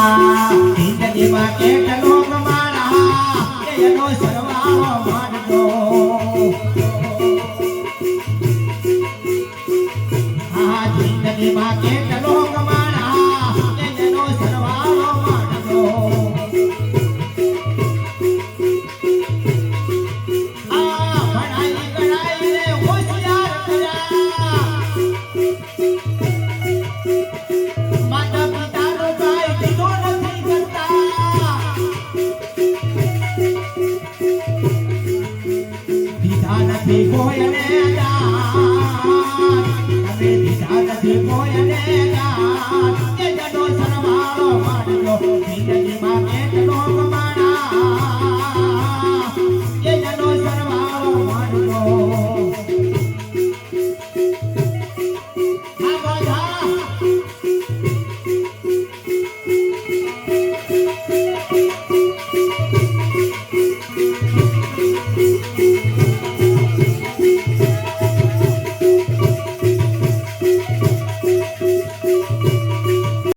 જિંદગીમાં કેટલો કમાણા એનો સરવાળો માંડજો આ જિંદગીમાં કેટલો કમાણા એનો સરવાળો માંડજો આ ભણાઈ ગણાઈ રે હોશિયાર કર્યા માતા પિતાનો કાંઈ દીધો નથી કરતા દીધા નથી કોઈને દાન તમે દીધા નથી કોઈને દાન એ જનો સરવાળો માંડજો જિંદગીમાં